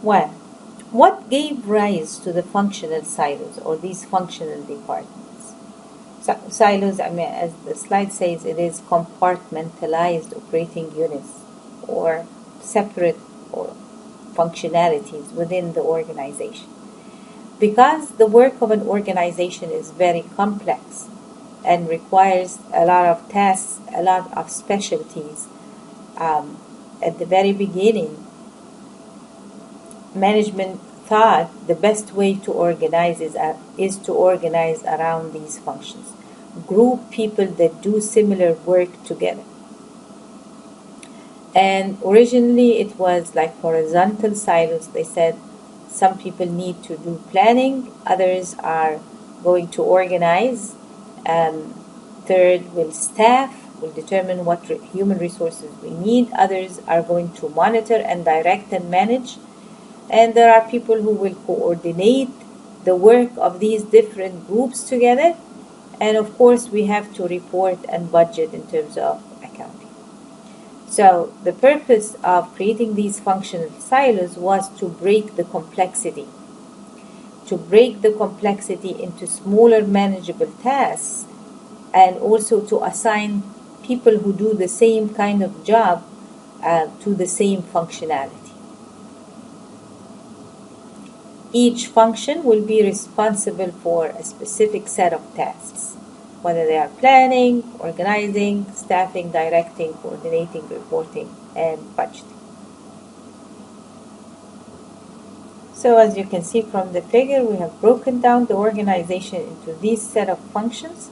Well, what gave rise to the functional silos or these functional departments? Silos, I mean, as the slide says, it is compartmentalized operating units or separate or functionalities within the organization. Because the work of an organization is very complex and requires a lot of tasks, a lot of specialties, at the very beginning, management thought the best way to organize is to organize around these functions. Group people that do similar work together. And originally it was like horizontal silos. They said some people need to do planning, others are going to organize, third will staff, will determine what human resources we need, others are going to monitor and direct and manage, and there are people who will coordinate the work of these different groups together, and of course we have to report and budget in terms of accounting. So the purpose of creating these functional silos was to break the complexity into smaller manageable tasks, and also to assign people who do the same kind of job to the same functionality. Each function will be responsible for a specific set of tasks, whether they are planning, organizing, staffing, directing, coordinating, reporting, and budgeting. So as you can see from the figure, we have broken down the organization into these set of functions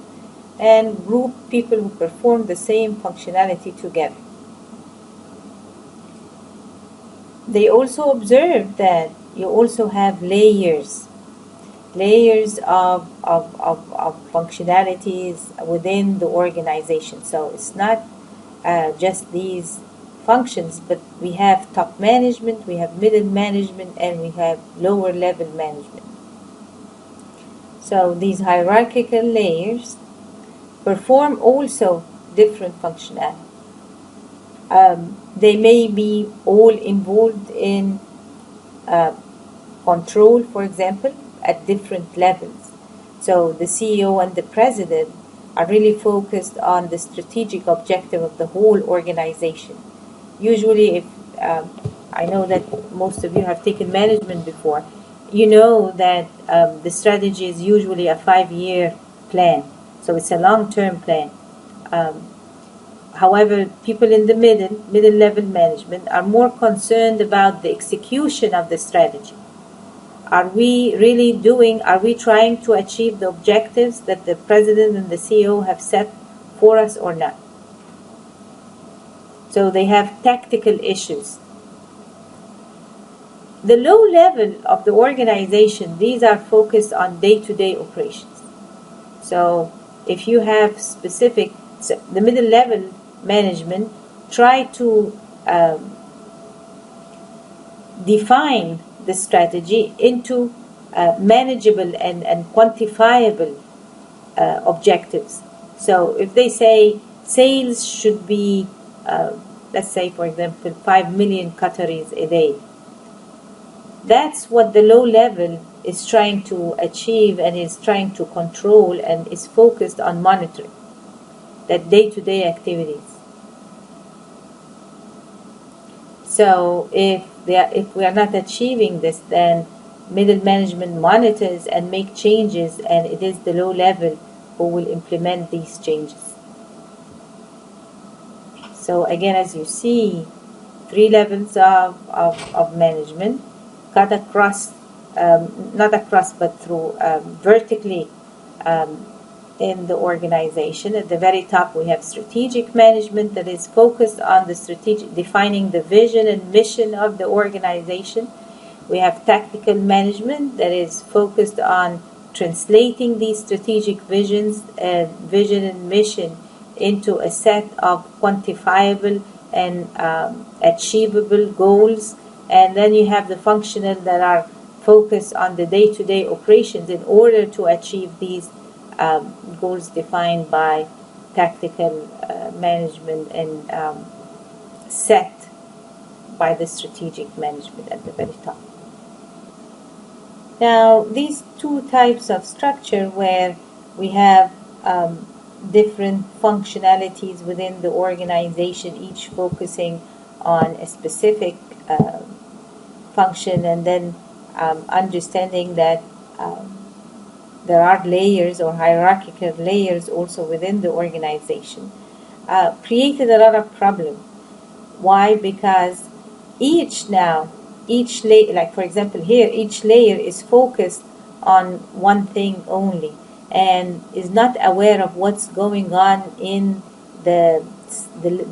and grouped people who perform the same functionality together. They also observed that you also have layers of functionalities within the organization. So it's not just these functions, but we have top management, we have middle management, and we have lower level management. So these hierarchical layers perform also different functionality. They may be all involved in control, for example, at different levels. So the CEO and the president are really focused on the strategic objective of the whole organization. Usually, if I know that most of you have taken management before, you know that the strategy is usually a 5-year plan. So it's a long-term plan. However, people in the middle level management are more concerned about the execution of the strategy. Are we trying to achieve the objectives that the president and the CEO have set for us or not? So they have tactical issues. The low level of the organization, these are focused on day-to-day operations. So if you have the middle level management try to define the strategy into manageable and quantifiable objectives. So if they say sales should be, let's say for example, 5 million Qataris a day, that's what the low level is trying to achieve and is trying to control and is focused on monitoring that day-to-day activities. So if we are not achieving this, then middle management monitors and make changes, and it is the low level who will implement these changes. So again, as you see, 3 levels of management cut across, not across, but through vertically in the organization. At the very top, we have strategic management that is focused on defining the vision and mission of the organization. We have tactical management that is focused on translating these strategic vision and mission into a set of quantifiable and achievable goals. And then you have the functional that are focused on the day-to-day operations in order to achieve these goals defined by tactical management and set by the strategic management at the very top. Now, these two types of structure where we have different functionalities within the organization, each focusing on a specific function, and then understanding that there are layers or hierarchical layers also within the organization, created a lot of problem. Why? Because each layer, like for example here, each layer is focused on one thing only and is not aware of what's going on in the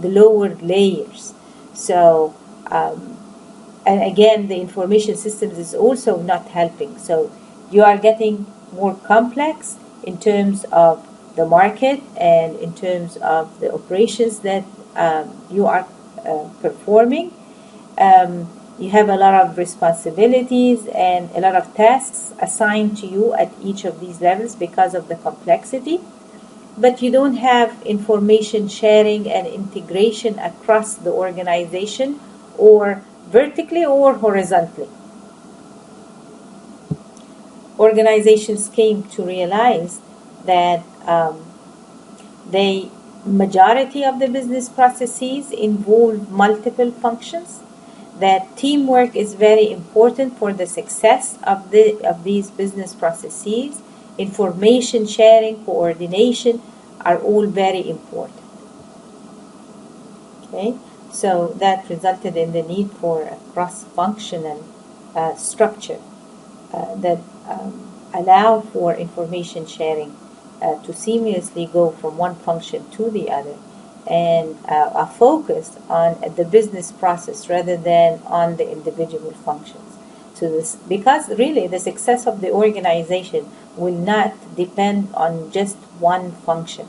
lower layers. So, and again, the information systems is also not helping. So you are getting more complex in terms of the market and in terms of the operations that you are performing. You have a lot of responsibilities and a lot of tasks assigned to you at each of these levels because of the complexity, but you don't have information sharing and integration across the organization, or vertically or horizontally. Organizations came to realize that the majority of the business processes involve multiple functions, that teamwork is very important for the success of these business processes. Information sharing, coordination are all very important. Okay, so that resulted in the need for a cross-functional structure that allow for information sharing to seamlessly go from one function to the other, and are focused on the business process rather than on the individual functions. So this, because really the success of the organization will not depend on just one function.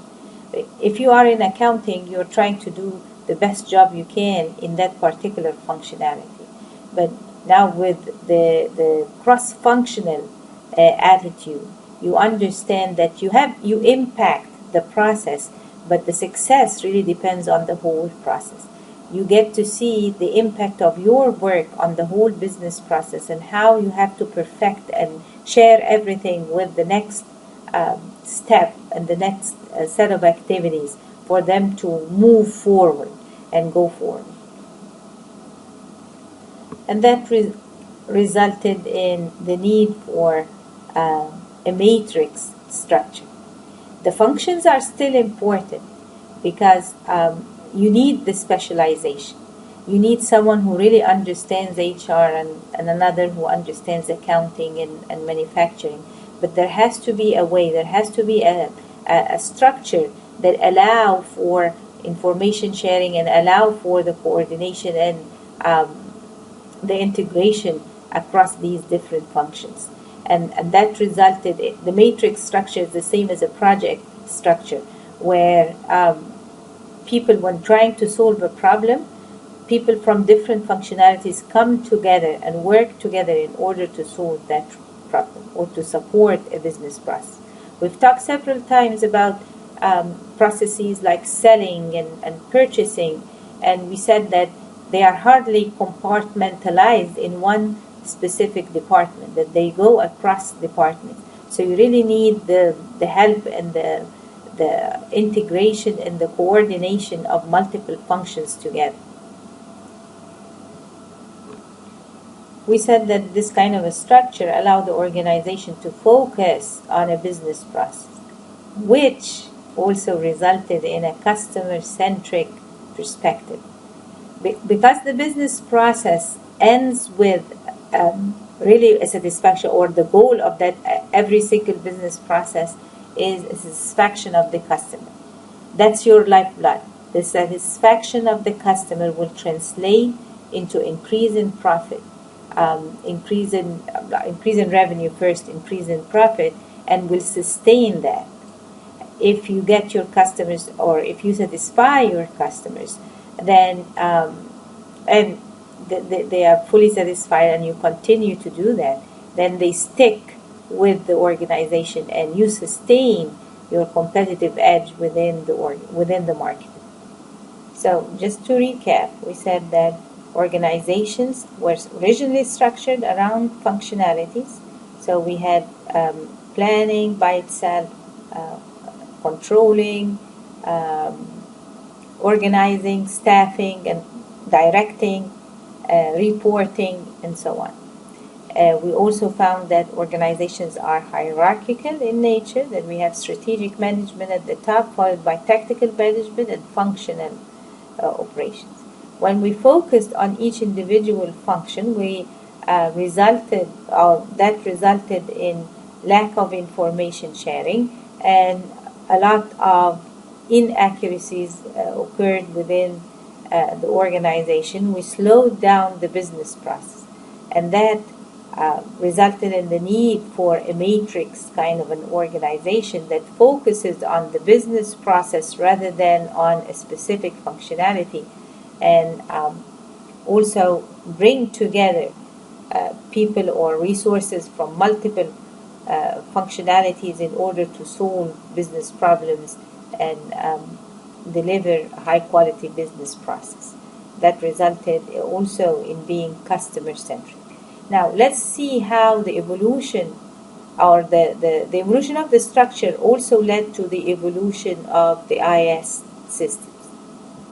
If you are in accounting, you're trying to do the best job you can in that particular functionality. But now with the cross-functional attitude, you understand that you impact the process, but the success really depends on the whole process. You get to see the impact of your work on the whole business process and how you have to perfect and share everything with the next step and the next set of activities for them to move forward and go forward. And that resulted in the need for a matrix structure. The functions are still important because you need the specialization. You need someone who really understands HR and another who understands accounting and manufacturing. But there has to be a way, there has to be a structure that allow for information sharing and allow for the coordination and the integration across these different functions. And that resulted in the matrix structure is the same as a project structure, where people, when trying to solve a problem, people from different functionalities come together and work together in order to solve that problem or to support a business process. We've talked several times about processes like selling and purchasing, and we said that they are hardly compartmentalized in one specific department, that they go across departments. So you really need the help and the integration and the coordination of multiple functions together. We said that this kind of a structure allowed the organization to focus on a business process, which also resulted in a customer-centric perspective. Because the business process ends with really a satisfaction, or the goal of that every single business process is a satisfaction of the customer. That's your lifeblood. The satisfaction of the customer will translate into increase in profit, increase in revenue first, increase in profit, and will sustain that. If you get your customers, or if you satisfy your customers, then and they are fully satisfied, and you continue to do that, then they stick with the organization, and you sustain your competitive edge within the market. So just to recap, we said that Organizations were originally structured around functionalities. So we had planning by itself, controlling, organizing, staffing, and directing, reporting, and so on. We also found that organizations are hierarchical in nature, that we have strategic management at the top, followed by tactical management and functional operations. When we focused on each individual function, that resulted in lack of information sharing, and a lot of inaccuracies occurred within the organization. We slowed down the business process, and that resulted in the need for a matrix kind of an organization that focuses on the business process rather than on a specific functionality, and also bring together people or resources from multiple functionalities in order to solve business problems and deliver high quality business process. That resulted also in being customer centric. Now let's see how the evolution or the evolution of the structure also led to the evolution of the IS system.